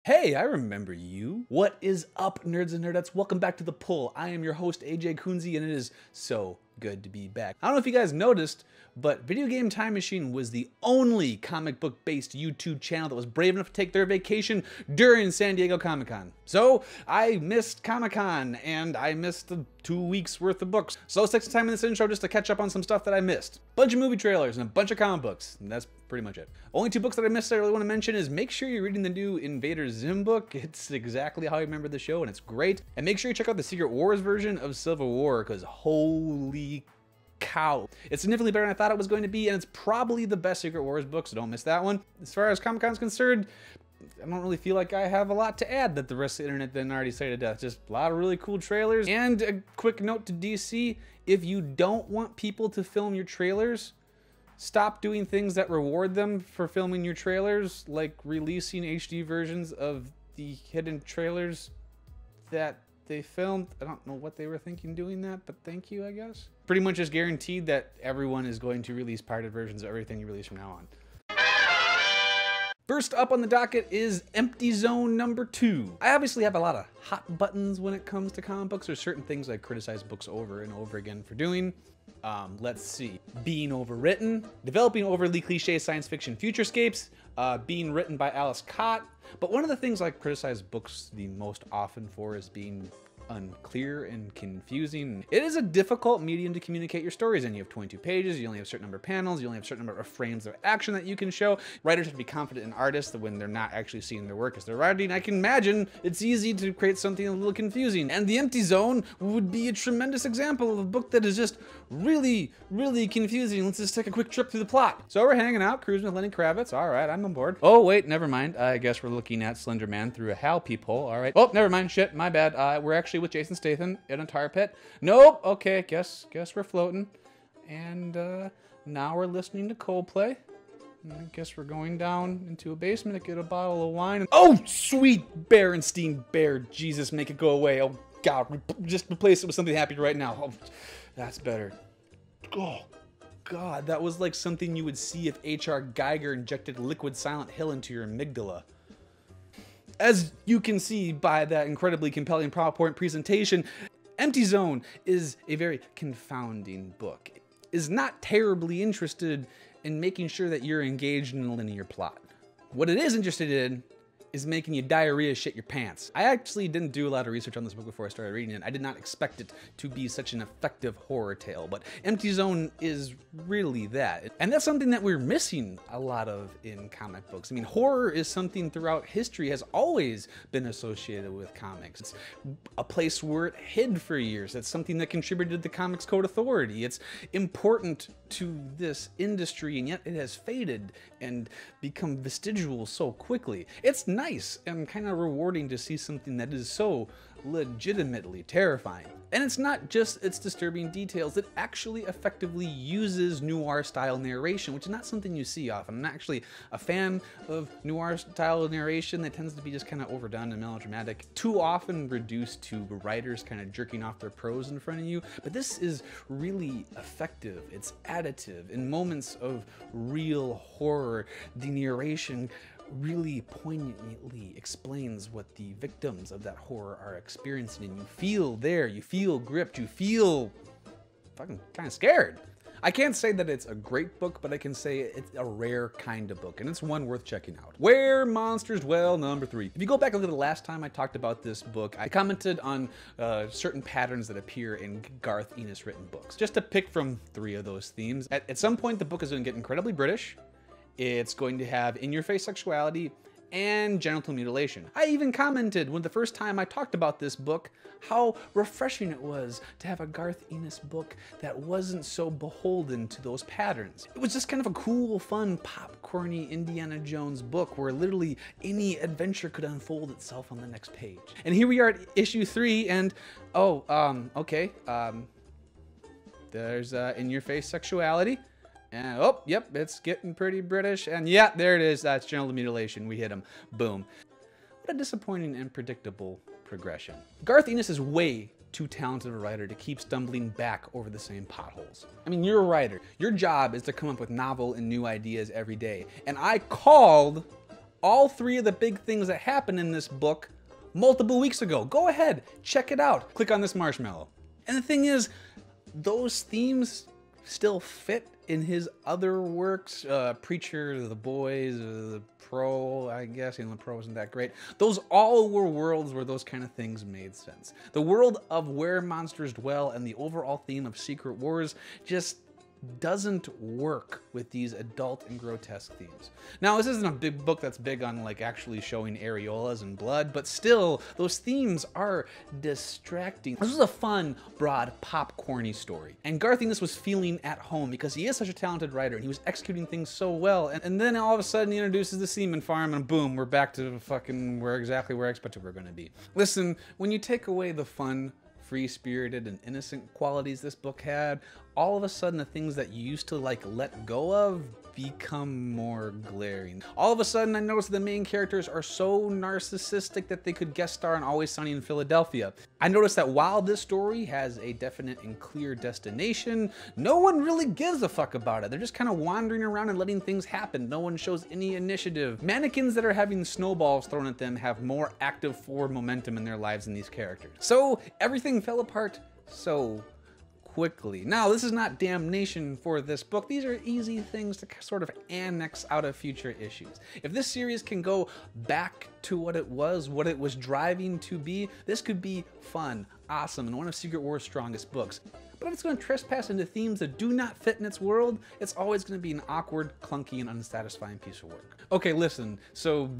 Hey, I remember you. What is up, nerds and nerdettes? Welcome back to The Pull. I am your host, AJ Kunze, and it is so good to be back. I don't know if you guys noticed, but Video Game Time Machine was the only comic book based YouTube channel that was brave enough to take their vacation during San Diego Comic-Con. So I missed Comic-Con and I missed the 2 weeks worth of books. So let's take some time in this intro just to catch up on some stuff that I missed. Bunch of movie trailers and a bunch of comic books. And that's pretty much it. Only 2 books that I missed that I really want to mention is make sure you're reading the new Invader Zim book. It's exactly how I remember the show and it's great. And make sure you check out the Secret Wars version of Civil War because holy cow. It's significantly better than I thought it was going to be, and it's probably the best Secret Wars book, so don't miss that one. As far as Comic-Con's concerned, I don't really feel like I have a lot to add that the rest of the internet didn't already say to death. Just a lot of really cool trailers. And a quick note to DC, if you don't want people to film your trailers, stop doing things that reward them for filming your trailers, like releasing HD versions of the hidden trailers that they filmed. I don't know what they were thinking doing that, but thank you, I guess. Pretty much is guaranteed that everyone is going to release pirated versions of everything you release from now on. First up on the docket is Empty Zone number 2. I obviously have a lot of hot buttons when it comes to comic books. There's certain things I criticize books over and over again for doing. Let's see. Being overwritten, developing overly cliche science fiction futurescapes, being written by Alice Cott. But one of the things I criticize books the most often for is being unclear and confusing. It is a difficult medium to communicate your stories in. You have 22 pages, you only have a certain number of panels, you only have a certain number of frames of action that you can show. Writers have to be confident in artists that when they're not actually seeing their work as they're writing. I can imagine it's easy to create something a little confusing. And The Empty Zone would be a tremendous example of a book that is just really, really confusing. Let's just take a quick trip through the plot. So we're hanging out, cruising with Lenny Kravitz. All right, I'm on board. Oh, wait, never mind. I guess we're looking at Slender Man through a Hal peephole. All right. Oh, never mind. Shit, my bad. We're actually with Jason Statham in a tar pit. Nope. Okay, guess we're floating. And now we're listening to Coldplay. And I guess we're going down into a basement to get a bottle of wine. Oh, sweet Berenstein Bear. Jesus, make it go away. Oh, God. Just replace it with something happy right now. Oh, that's better. Oh, God. That was like something you would see if H.R. Geiger injected liquid Silent Hill into your amygdala. As you can see by that incredibly compelling PowerPoint presentation, Empty Zone is a very confounding book. It is not terribly interested in making sure that you're engaged in a linear plot. What it is interested in is making you diarrhea shit your pants. I actually didn't do a lot of research on this book before I started reading it. I did not expect it to be such an effective horror tale, but Empty Zone is really that. And that's something that we're missing a lot of in comic books. I mean, horror is something throughout history has always been associated with comics. It's a place where it hid for years. It's something that contributed to the Comics Code Authority. It's important to this industry, and yet it has faded and become vestigial so quickly. It's nice and kind of rewarding to see something that is so legitimately terrifying. And it's not just its disturbing details, it actually effectively uses noir style narration, which is not something you see often. I'm not actually a fan of noir style narration that tends to be just kind of overdone and melodramatic, too often reduced to writers kind of jerking off their prose in front of you. But this is really effective, it's additive. In moments of real horror, the narration really poignantly explains what the victims of that horror are experiencing, and you feel there, you feel gripped, you feel fucking kind of scared. I can't say that it's a great book, but I can say it's a rare kind of book, and it's one worth checking out. Where Monsters Dwell, number 3. If you go back and look at the last time I talked about this book, I commented on certain patterns that appear in Garth Ennis written books. Just to pick from 3 of those themes. At some point, the book is going to get incredibly British. It's going to have in-your-face sexuality and genital mutilation. I even commented when the first time I talked about this book how refreshing it was to have a Garth Ennis book that wasn't so beholden to those patterns. It was just kind of a cool, fun, popcorny Indiana Jones book where literally any adventure could unfold itself on the next page. And here we are at issue 3 and, okay, there's in-your-face sexuality. And, oh, yep, it's getting pretty British. And yeah, there it is. That's genital mutilation. We hit him. Boom. What a disappointing and predictable progression. Garth Ennis is way too talented a writer to keep stumbling back over the same potholes. I mean, you're a writer. Your job is to come up with novel and new ideas every day. And I called all 3 of the big things that happen in this book multiple weeks ago. Go ahead, check it out. Click on this marshmallow. And the thing is, those themes still fit in his other works. Preacher, The Boys, The Pro, I guess. Even The Pro wasn't that great. Those all were worlds where those kind of things made sense. The world of where monsters dwell and the overall theme of Secret Wars just doesn't work with these adult and grotesque themes. Now, this isn't a big book that's big on like actually showing areolas and blood, but still, those themes are distracting. This was a fun, broad, popcorny story. And Garth Ennis was feeling at home because he is such a talented writer and he was executing things so well. And then all of a sudden he introduces the Seaman Farm and boom, we're back to fucking exactly where I expected we were gonna be. Listen, when you take away the fun, free-spirited and innocent qualities this book had, all of a sudden the things that you used to like let go of become more glaring. All of a sudden I noticed the main characters are so narcissistic that they could guest star on Always Sunny in Philadelphia. I noticed that while this story has a definite and clear destination, no one really gives a fuck about it. They're just kind of wandering around and letting things happen. No one shows any initiative. Mannequins that are having snowballs thrown at them have more active forward momentum in their lives than these characters. So everything fell apart so quickly. Now, this is not damnation for this book. These are easy things to sort of annex out of future issues. If this series can go back to what it was driving to be, this could be fun, awesome, and one of Secret War's strongest books. But if it's going to trespass into themes that do not fit in its world, it's always going to be an awkward, clunky, and unsatisfying piece of work. Okay, listen, so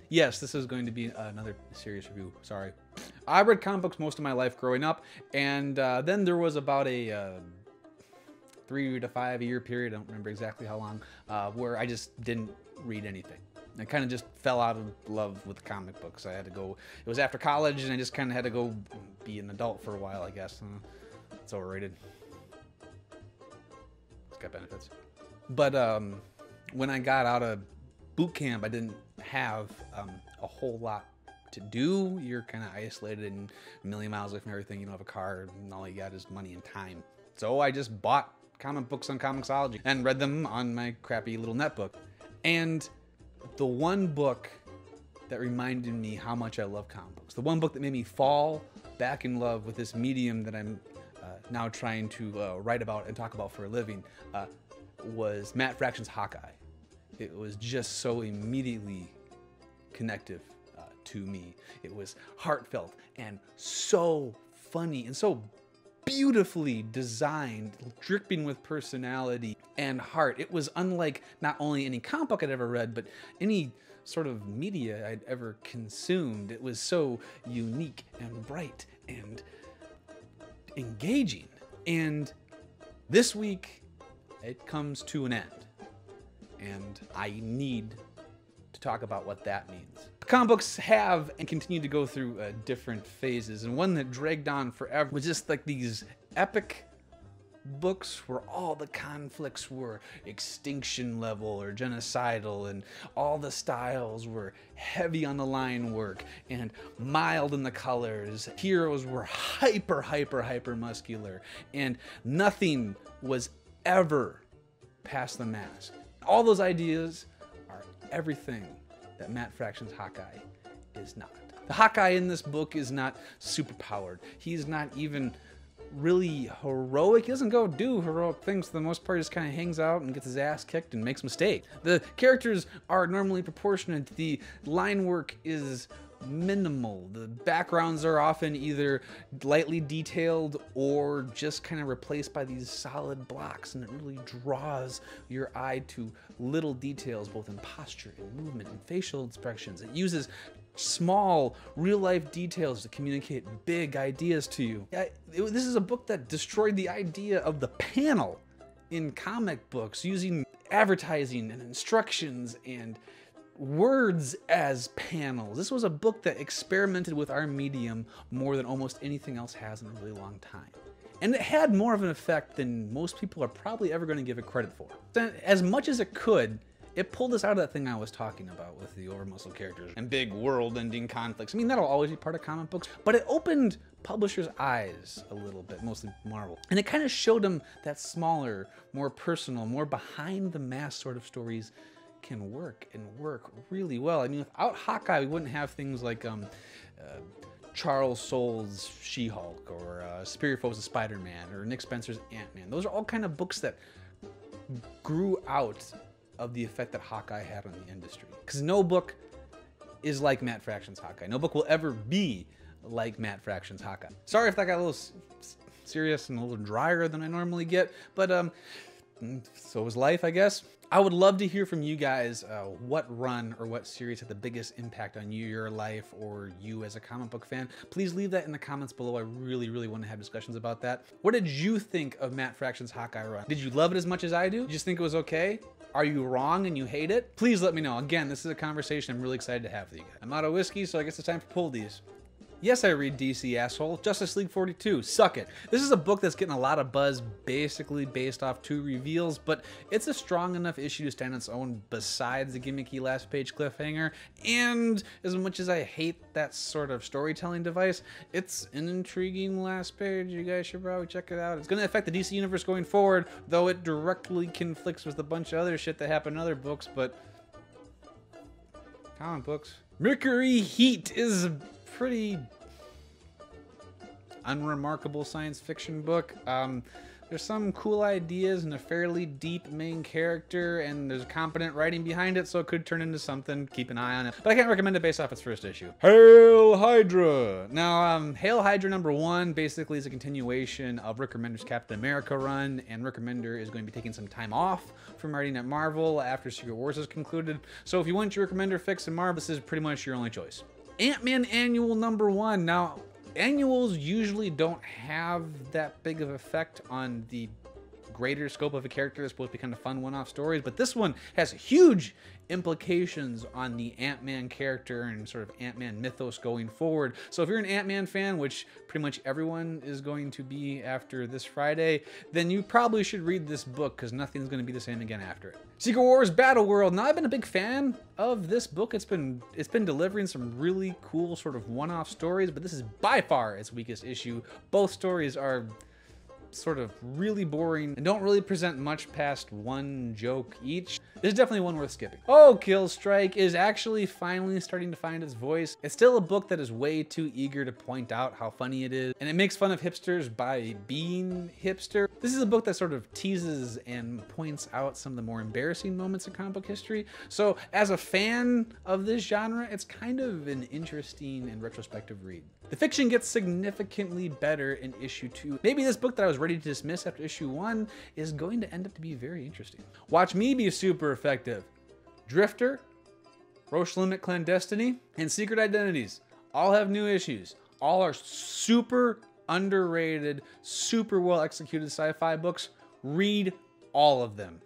yes, this is going to be another serious review, sorry. I read comic books most of my life growing up, and then there was about a 3 to 5 year period, I don't remember exactly how long, where I just didn't read anything. I kind of just fell out of love with comic books. I had to go, it was after college, and I just kind of had to go be an adult for a while, I guess. It's overrated. It's got benefits. But when I got out of boot camp, I didn't have a whole lot to do. You're kind of isolated and a million miles away from everything. You don't have a car, and all you got is money and time. So I just bought comic books on Comixology and read them on my crappy little netbook. And the one book that reminded me how much I love comic books, the one book that made me fall back in love with this medium that I'm now trying to write about and talk about for a living, was Matt Fraction's Hawkeye. It was just so immediately connective to me. It was heartfelt and so funny and so beautifully designed, dripping with personality and heart. It was unlike not only any comic book I'd ever read, but any sort of media I'd ever consumed. It was so unique and bright and engaging. And this week, it comes to an end. And I need to talk about what that means. Comic books have and continue to go through different phases, and one that dragged on forever was just like these epic books where all the conflicts were extinction level or genocidal, and all the styles were heavy on the line work and mild in the colors. Heroes were hyper muscular, and nothing was ever past the mask. All those ideas are everything that Matt Fraction's Hawkeye is not. The Hawkeye in this book is not superpowered. He's not even really heroic. He doesn't go do heroic things for the most part. He just kind of hangs out and gets his ass kicked and makes mistakes. The characters are normally proportionate. The line work is minimal. The backgrounds are often either lightly detailed or just kind of replaced by these solid blocks, and it really draws your eye to little details both in posture and movement and facial expressions. It uses small real-life details to communicate big ideas to you. This is a book that destroyed the idea of the panel in comic books, using advertising and instructions and words as panels. This was a book that experimented with our medium more than almost anything else has in a really long time. And it had more of an effect than most people are probably ever going to give it credit for. As much as it could, it pulled us out of that thing I was talking about with the over-muscled characters and big world-ending conflicts. I mean, that'll always be part of comic books, but it opened publishers' eyes a little bit, mostly Marvel. And it kind of showed them that smaller, more personal, more behind-the-mask sort of stories can work and work really well. I mean, without Hawkeye, we wouldn't have things like Charles Soule's She-Hulk, or Superior Foes of Spider-Man, or Nick Spencer's Ant-Man. Those are all kind of books that grew out of the effect that Hawkeye had on the industry. Because no book is like Matt Fraction's Hawkeye. No book will ever be like Matt Fraction's Hawkeye. Sorry if that got a little serious and a little drier than I normally get, but so is life, I guess. I would love to hear from you guys what run or what series had the biggest impact on you, your life, or you as a comic book fan. Please leave that in the comments below. I really, really want to have discussions about that. What did you think of Matt Fraction's Hawkeye run? Did you love it as much as I do? You just think it was okay? Are you wrong and you hate it? Please let me know. Again, this is a conversation I'm really excited to have with you guys. I'm out of whiskey, so I guess it's time to pull these. Yes, I read DC, asshole. Justice League 42, suck it. This is a book that's getting a lot of buzz, basically based off 2 reveals, but it's a strong enough issue to stand on its own besides the gimmicky last page cliffhanger. And as much as I hate that sort of storytelling device, it's an intriguing last page. You guys should probably check it out. It's going to affect the DC universe going forward, though it directly conflicts with a bunch of other shit that happened in other books, but comic books. Mercury Heat is pretty unremarkable science fiction book. There's some cool ideas and a fairly deep main character, and there's competent writing behind it, so it could turn into something. Keep an eye on it. But I can't recommend it based off its first issue. Hail Hydra! Now, Hail Hydra #1 basically is a continuation of Rick Remender's Captain America run, and Rick Remender is going to be taking some time off from writing at Marvel after Secret Wars is concluded. So if you want your Rick Remender fix in Marvel, this is pretty much your only choice. Ant-Man Annual #1. Now, annuals usually don't have that big of an effect on the greater scope of a character. They're supposed to be kind of fun one-off stories, but this one has huge implications on the Ant-Man character and sort of Ant-Man mythos going forward. So if you're an Ant-Man fan, which pretty much everyone is going to be after this Friday, then you probably should read this book, because nothing's going to be the same again after it. Secret Wars Battleworld. Now, I've been a big fan of this book. It's been delivering some really cool sort of one-off stories, but this is by far its weakest issue. Both stories are sort of really boring and don't really present much past one joke each. This is definitely one worth skipping. Oh, Killstrike is actually finally starting to find its voice. It's still a book that is way too eager to point out how funny it is, and it makes fun of hipsters by being hipster. This is a book that sort of teases and points out some of the more embarrassing moments in comic book history. So as a fan of this genre, it's kind of an interesting and retrospective read. The fiction gets significantly better in issue 2. Maybe this book that I was ready to dismiss after issue 1 is going to end up to be very interesting. Watch me be super effective. Drifter, Roche Limit Clandestiny, and Secret Identities all have new issues. All are super underrated, super well executed sci-fi books. Read all of them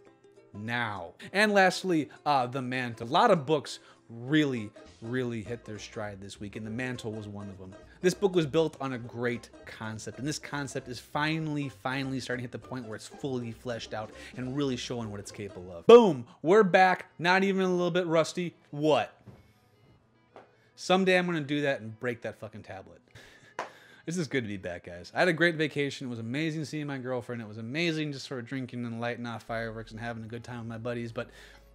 now. And lastly, The Mantle. A lot of books really hit their stride this week, and The Mantle was one of them. This book was built on a great concept, and this concept is finally starting to hit the point where it's fully fleshed out and really showing what it's capable of. Boom, we're back, not even a little bit rusty. What? Someday I'm gonna do that and break that fucking tablet. This is good to be back, guys. I had a great vacation. It was amazing seeing my girlfriend. It was amazing just sort of drinking and lighting off fireworks and having a good time with my buddies, but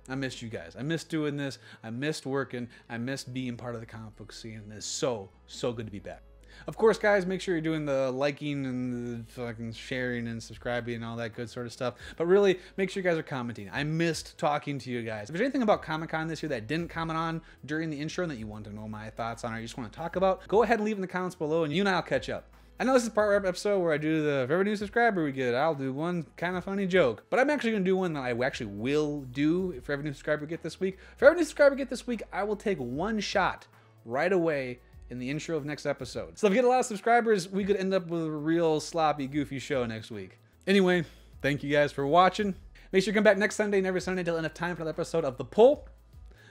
I missed you guys. I missed doing this. I missed working. I missed being part of the comic book scene. And it's so good to be back. Of course, guys, make sure you're doing the liking and the fucking sharing and subscribing and all that good sort of stuff. But really, make sure you guys are commenting. I missed talking to you guys. If there's anything about Comic-Con this year that I didn't comment on during the intro and that you want to know my thoughts on or you just want to talk about, go ahead and leave in the comments below and you and I'll catch up. I know this is part of the episode where I do the, for every new subscriber we get, I'll do one kind of funny joke. But I'm actually going to do one that I actually will do for every new subscriber we get this week. For every new subscriber we get this week, I will take one shot right away in the intro of next episode. So if we get a lot of subscribers, we could end up with a real sloppy, goofy show next week. Anyway, thank you guys for watching. Make sure you come back next Sunday and every Sunday till enough time for another episode of The Pull.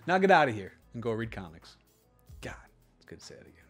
Now get out of here and go read comics. God, it's good to say it again.